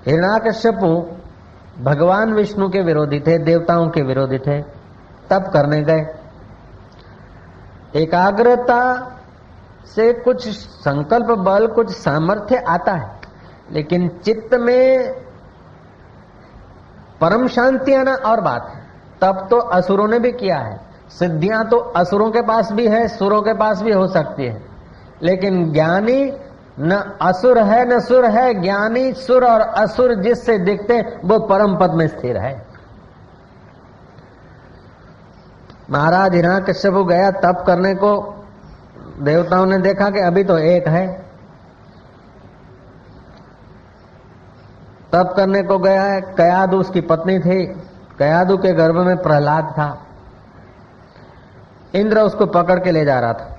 हिरण्याकश्यपु भगवान विष्णु के विरोधी थे, देवताओं के विरोधी थे, तप करने गए। एकाग्रता से कुछ संकल्प बल, कुछ सामर्थ्य आता है, लेकिन चित्त में परम शांति आना और बात है। तप तो असुरों ने भी किया है, सिद्धियां तो असुरों के पास भी है, सुरों के पास भी हो सकती है, लेकिन ज्ञानी न असुर है न सुर है। ज्ञानी सुर और असुर जिससे दिखते वो परम पद में स्थिर है। महाराज हिरण्याकश्यप गया तप करने को, देवताओं ने देखा कि अभी तो एक है, तप करने को गया है। कयादु उसकी पत्नी थी, कयादु के गर्भ में प्रहलाद था। इंद्र उसको पकड़ के ले जा रहा था।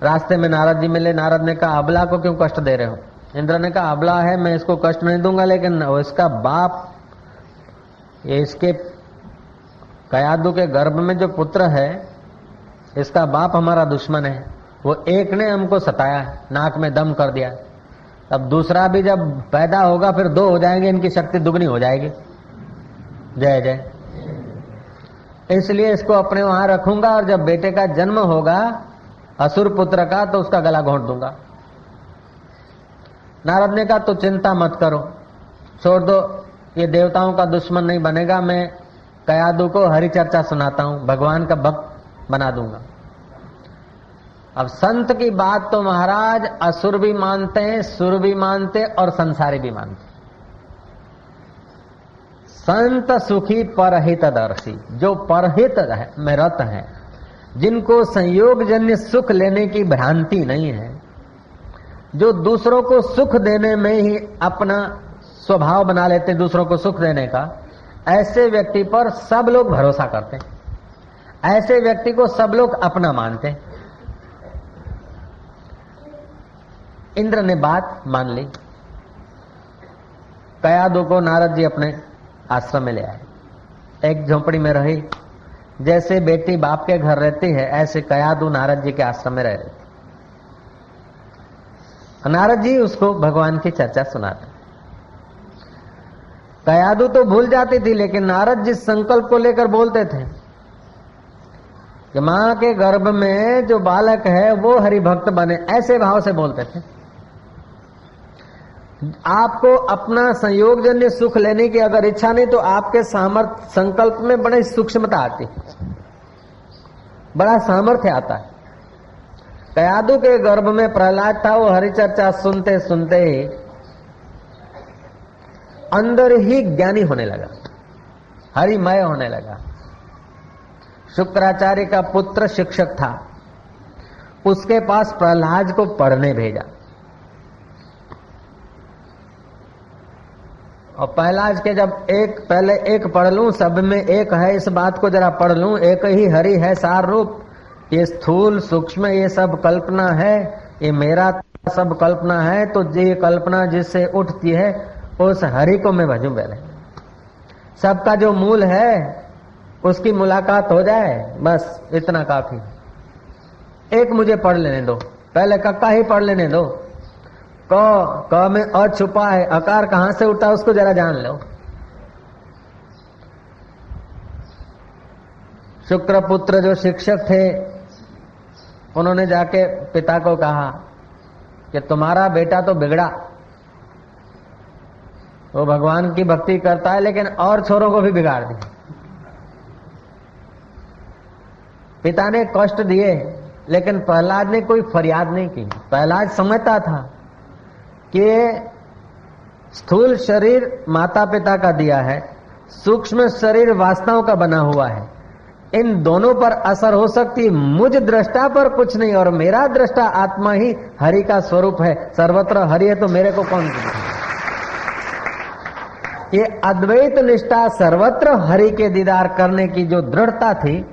रास्ते में नारद जी मिले। नारद ने कहा अबला को क्यों कष्ट दे रहे हो? इंद्र ने कहा अबला है, मैं इसको कष्ट नहीं दूंगा, लेकिन इसका बाप, ये इसके कयादु के गर्भ में जो पुत्र है, इसका बाप हमारा दुश्मन है। वो एक ने हमको सताया है, नाक में दम कर दिया। अब दूसरा भी जब पैदा होगा फिर दो हो जाएंगे, इनकी शक्ति दुगनी हो जाएगी। जय जय। इसलिए इसको अपने वहां रखूंगा और जब बेटे का जन्म होगा असुर पुत्र का तो उसका गला घोंट दूंगा। नारद ने कहा तो चिंता मत करो, छोड़ दो, ये देवताओं का दुश्मन नहीं बनेगा। मैं कयादु को हरि चर्चा सुनाता हूं, भगवान का भक्त बना दूंगा। अब संत की बात तो महाराज असुर भी मानते हैं, सुर भी मानते और संसारी भी मानते। संत सुखी परहितदर्शी, जो परहित में रत है, जिनको संयोग जन्य सुख लेने की भ्रांति नहीं है, जो दूसरों को सुख देने में ही अपना स्वभाव बना लेते, दूसरों को सुख देने का, ऐसे व्यक्ति पर सब लोग भरोसा करते हैं, ऐसे व्यक्ति को सब लोग अपना मानते हैं। इंद्र ने बात मान ली। कयादु को नारद जी अपने आश्रम में ले आए। एक झोपड़ी में रही, जैसे बेटी बाप के घर रहती है ऐसे कयादु नारद जी के आश्रम में रह रहे थे। नारद जी उसको भगवान की चर्चा सुनाते। कयादु तो भूल जाती थी, लेकिन नारद जिस संकल्प को लेकर बोलते थे कि मां के गर्भ में जो बालक है वो हरि भक्त बने, ऐसे भाव से बोलते थे। आपको अपना संयोगजन्य सुख लेने की अगर इच्छा नहीं तो आपके सामर्थ्य संकल्प में बड़ी सूक्ष्मता आती, बड़ा सामर्थ्य आता है। कयादु के गर्भ में प्रहलाद था, वो हरि चर्चा सुनते सुनते ही अंदर ही ज्ञानी होने लगा, हरिमय होने लगा। शुक्राचार्य का पुत्र शिक्षक था, उसके पास प्रहलाद को पढ़ने भेजा। और प्रहलाद के जब पहले एक पढ़ लूं, सब में एक है, इस बात को जरा पढ़ लूं, एक ही हरि है सार रूप, ये स्थूल सूक्ष्म ये सब कल्पना है, ये मेरा सब कल्पना है, तो ये कल्पना जिससे उठती है उस हरि को मैं भजूं। पहले सबका जो मूल है उसकी मुलाकात हो जाए, बस इतना काफी। एक मुझे पढ़ लेने दो, पहले कक्का ही पढ़ लेने दो। क में अ छुपा है, अकार कहां से उठा उसको जरा जान लो। शुक्रपुत्र जो शिक्षक थे उन्होंने जाके पिता को कहा कि तुम्हारा बेटा तो बिगड़ा, वो भगवान की भक्ति करता है लेकिन और छोरों को भी बिगाड़ दिया। पिता ने कष्ट दिए, लेकिन प्रहलाद ने कोई फरियाद नहीं की। प्रहलाद समझता था कि स्थूल शरीर माता पिता का दिया है, सूक्ष्म शरीर वासनाओं का बना हुआ है, इन दोनों पर असर हो सकती, मुझ दृष्टा पर कुछ नहीं, और मेरा दृष्टा आत्मा ही हरि का स्वरूप है, सर्वत्र हरि है, तो मेरे को कौन है? ये अद्वैत निष्ठा, सर्वत्र हरि के दीदार करने की जो दृढ़ता थी,